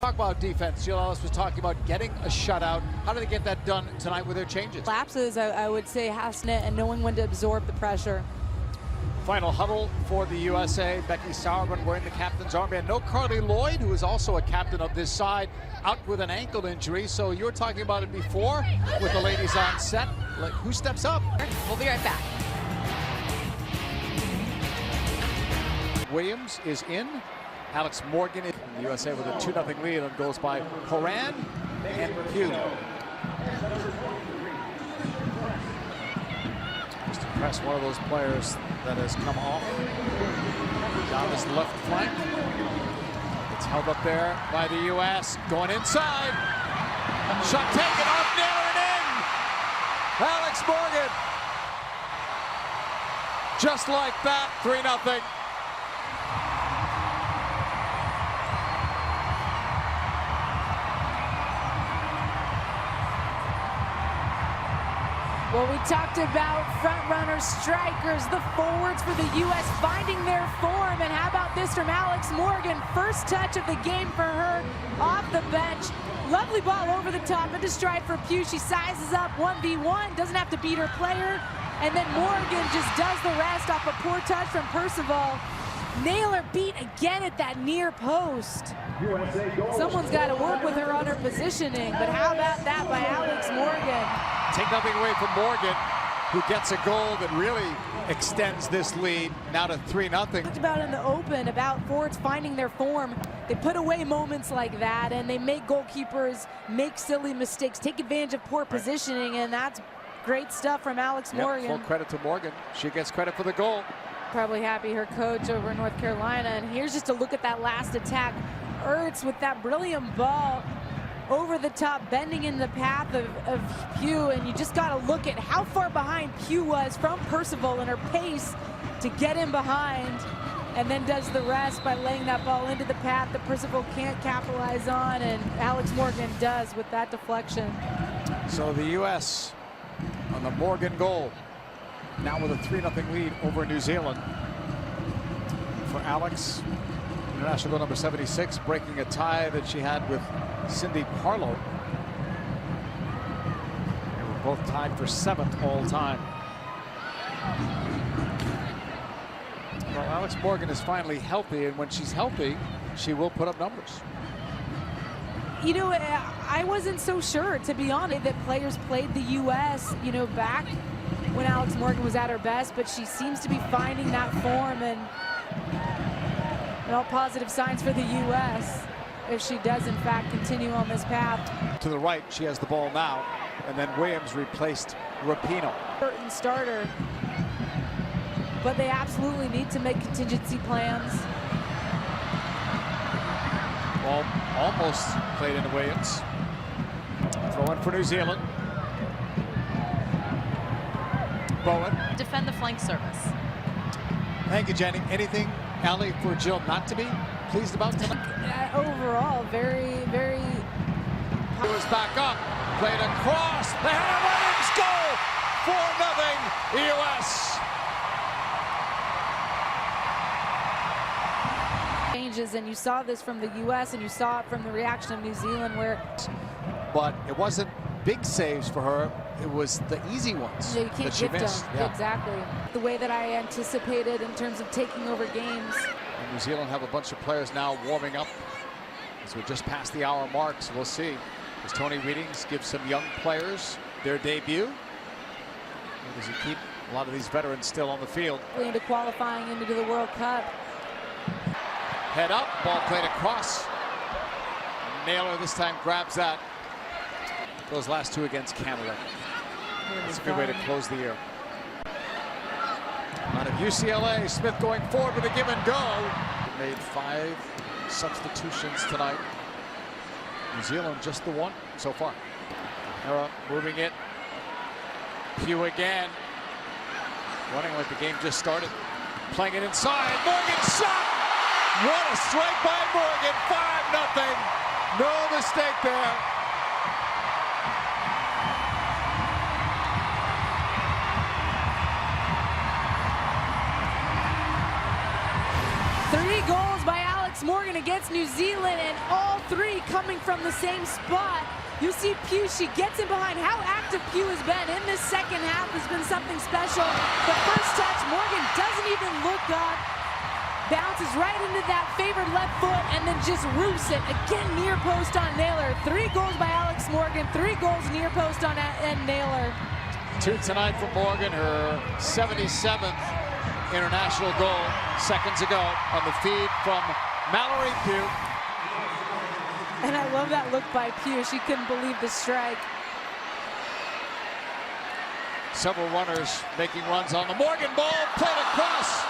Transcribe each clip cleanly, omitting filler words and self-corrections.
Talk about defense. Jill Ellis was talking about getting a shutout. How do they get that done tonight with their changes? Lapses, I would say, Hassnet, and knowing when to absorb the pressure. Final huddle for the USA. Becky Sauerbrunn wearing the captain's armband. No Carly Lloyd, who is also a captain of this side, out with an ankle injury. So you were talking about it before with the ladies on set. Like, who steps up? We'll be right back. Williams is in. Alex Morgan in the USA with a 2-0 lead, and goes by Horan and Pugh. Just to press one of those players that has come off down his left flank. It's held up there by the U.S. Going inside. Shot taken off, nail and in. Alex Morgan. Just like that, 3-0. Well, we talked about front-runner strikers, the forwards for the U.S. finding their form. And how about this from Alex Morgan? First touch of the game for her off the bench. Lovely ball over the top into stride for Pugh. She sizes up 1v1, doesn't have to beat her player. And then Morgan just does the rest off a poor touch from Percival. Naylor beat again at that near post. Someone's got to work with her on her positioning, but how about that by Alex Morgan? Take nothing away from Morgan, who gets a goal that really extends this lead now to 3-0. Talked about in the open about forwards finding their form. They put away moments like that, and they make goalkeepers make silly mistakes, take advantage of poor positioning, and that's great stuff from Alex Morgan. Full credit to Morgan. She gets credit for the goal. Probably happy her coach over in North Carolina. And here's just a look at that last attack. Ertz with that brilliant ball over the top, bending in the path of Pugh. And you just got to look at how far behind Pugh was from Percival and her pace to get in behind. And then does the rest by laying that ball into the path that Percival can't capitalize on. And Alex Morgan does with that deflection. So the U.S. on the Morgan goal. Now with a 3-0 lead over New Zealand. For Alex, international goal number 76, breaking a tie that she had with Cindy Parlow. They were both tied for 7th all time. Well, Alex Morgan is finally healthy, and when she's healthy, she will put up numbers. You know, I wasn't so sure, to be honest, that players played the U.S., you know, back when Alex Morgan was at her best, but she seems to be finding that form, and all positive signs for the U.S. if she does, in fact, continue on this path. To the right, she has the ball now, and then Williams replaced Rapinoe. Certain starter, but they absolutely need to make contingency plans. Ball almost played into Williams. Throw in for New Zealand. Bowen. Defend the flank service. Thank you, Jenny. Anything, Allie, for Jill not to be pleased about tonight? Overall, very, very... It was back up, played across, the Hannah Williams goal, 4-0 U.S. Changes, and you saw this from the U.S. and you saw it from the reaction of New Zealand, where... But it wasn't big saves for her. It was the easy ones that she missed. Yeah. Exactly. The way that I anticipated in terms of taking over games. And New Zealand have a bunch of players now warming up as we're just past the hour mark, so we'll see. As Tony Readings gives some young players their debut. Or does he keep a lot of these veterans still on the field? Into qualifying into the World Cup. Head up, ball played across. Naylor this time grabs that. Those last two against Canada. That's a good way to close the year. Out of UCLA, Smith going forward with a give and go. Made 5 substitutions tonight. New Zealand just the one so far. Era moving it. Pugh again. Running like the game just started. Playing it inside. Morgan shot! What a strike by Morgan. 5-0. No mistake there. Alex Morgan against New Zealand, and all three coming from the same spot. You see Pugh, she gets in behind. How active Pugh has been in this second half has been something special. The first touch, Morgan doesn't even look up. Bounces right into that favored left foot and then just roofs it. Again, near post on Naylor. 3 goals by Alex Morgan, 3 goals near post on Naylor. 2 tonight for Morgan, her 77th international goal seconds ago on the feed from Mallory Pugh. And I love that look by Pugh. She couldn't believe the strike. Several runners making runs on the Morgan ball, played across,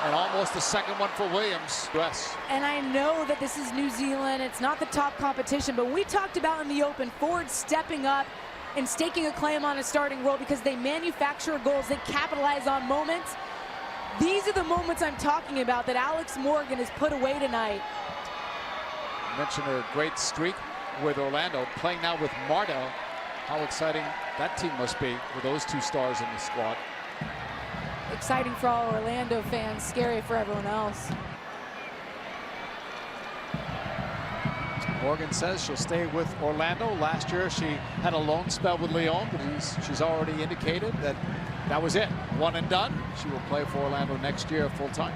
and almost the second one for Williams. Yes. And I know that this is New Zealand. It's not the top competition, but we talked about in the open, forwards stepping up and staking a claim on a starting role because they manufacture goals, they capitalize on moments. These are the moments I'm talking about that Alex Morgan has put away tonight. Mentioned her great streak with Orlando, playing now with Marta. How exciting that team must be with those 2 stars in the squad. Exciting for all Orlando fans, scary for everyone else. Morgan says she'll stay with Orlando. Last year she had a loan spell with Lyon, but she's already indicated that that was it, one and done. She will play for Orlando next year full-time.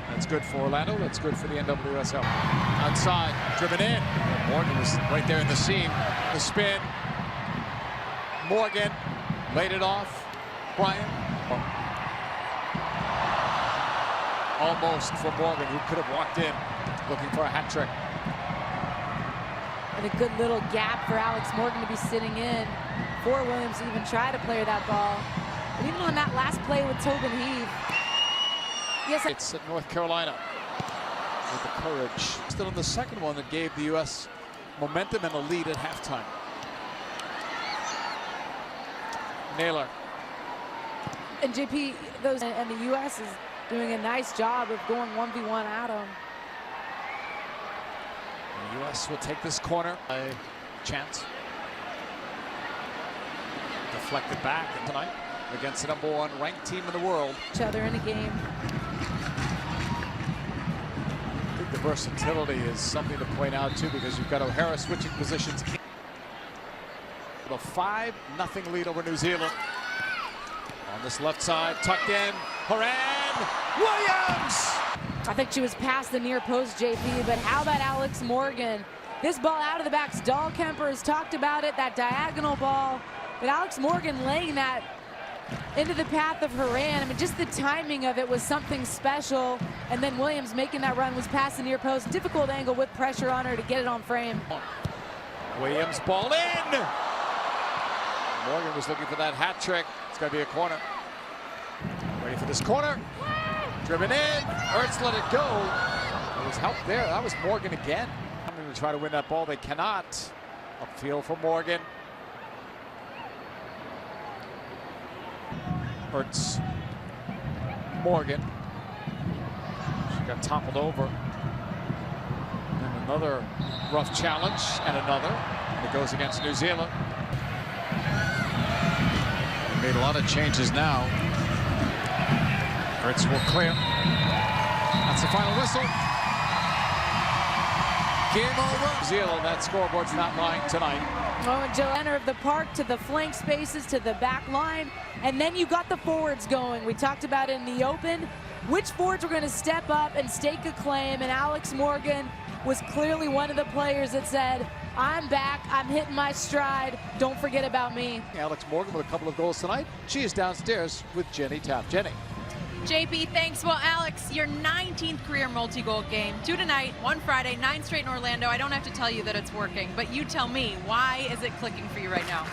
That's good for Orlando. That's good for the NWSL. Outside, driven in. Morgan was right there in the seam. The spin. Morgan laid it off. Bryant. Almost for Morgan, who could have walked in looking for a hat trick. And a good little gap for Alex Morgan to be sitting in for Williams to even try to play that ball. But even on that last play with Tobin Heath. Yes, it's at North Carolina with the courage. Still in the second one that gave the U.S. momentum and a lead at halftime. Naylor. And JP, and the U.S. is doing a nice job of going 1v1 at them. The U.S. will take this corner by chance. Deflected back tonight against the #1 ranked team in the world. Each other in a game. I think the versatility is something to point out too, because you've got O'Hara switching positions. The 5-0 lead over New Zealand. On this left side, tucked in, Horan, Williams! I think she was past the near post, JP, but how about Alex Morgan? This ball out of the backs, Dahlkemper has talked about it, that diagonal ball. But Alex Morgan laying that into the path of Horan. I mean, just the timing of it was something special. And then Williams making that run was past the near post. Difficult angle with pressure on her to get it on frame. Williams ball in! Morgan was looking for that hat trick. It's going to be a corner. Ready for this corner. Driven in. Ertz let it go. There was help there. That was Morgan again. Coming to try to win that ball. They cannot. Upfield for Morgan. Ertz. Morgan. She got toppled over. And another rough challenge. And another. And it goes against New Zealand. Made a lot of changes now. Ertz will clear. That's the final whistle. Game over. New Zealand, that scoreboard's not lying tonight. Oh, and Joe, center of the park to the flank spaces to the back line. And then you got the forwards going. We talked about it in the open. Which forwards were going to step up and stake a claim? And Alex Morgan was clearly one of the players that said, I'm back, I'm hitting my stride, don't forget about me. Alex Morgan with a couple of goals tonight. She is downstairs with Jenny Taft. Jenny. JP, thanks. Well, Alex, your 19th career multi-goal game. 2 tonight, 1 Friday, 9 straight in Orlando. I don't have to tell you that it's working, but you tell me, why is it clicking for you right now?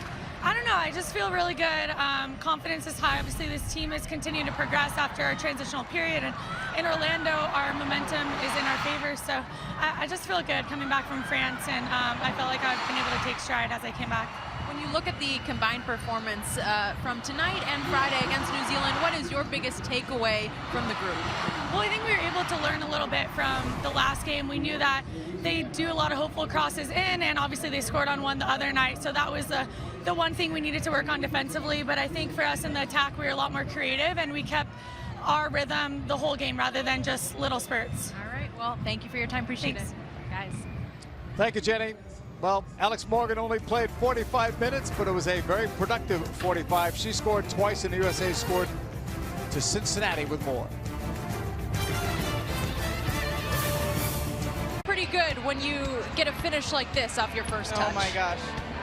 I don't know, I just feel really good. Confidence is high. Obviously, this team is continuing to progress after our transitional period, and in Orlando, our momentum is in our favor. So I just feel good coming back from France, and I felt like I've been able to take stride as I came back. When you look at the combined performance from tonight and Friday against New Zealand, what is your biggest takeaway from the group? Well, I think we were able to learn a little bit from the last game. We knew that they do a lot of hopeful crosses in, and obviously they scored on one the other night. So that was the one thing we needed to work on defensively. But I think for us in the attack, we were a lot more creative, and we kept our rhythm the whole game rather than just little spurts. All right. Well, thank you for your time. Appreciate Thanks. it. Guys. Thank you, Jenny. Well, Alex Morgan only played 45 minutes, but it was a very productive 45. She scored twice, and the USA scored to Cincinnati with more. Pretty good when you get a finish like this off your first touch. Oh my gosh.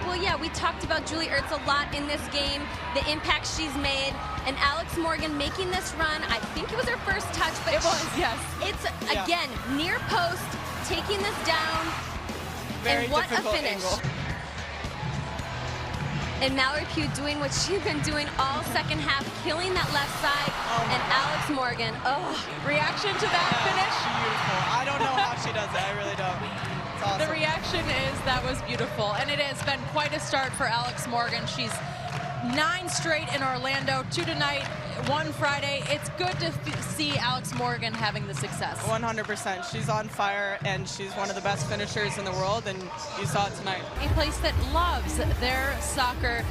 Well, yeah, we talked about Julie Ertz a lot in this game, the impact she's made, and Alex Morgan making this run. I think it was her first touch, but It was, yes. It's, again, near post, taking this down, Very and what a difficult finish. angle. And Mallory Pugh doing what she's been doing all second half, killing that left side, and Alex Morgan, Reaction to that finish? Beautiful. I don't know how she does it. I really don't. It's awesome. The reaction is that was beautiful, and it has been quite a start for Alex Morgan. She's 9 straight in Orlando, 2 tonight, 1 Friday. It's good to see Alex Morgan having the success. 100%. She's on fire, and she's one of the best finishers in the world, and you saw it tonight. A place that loves their soccer.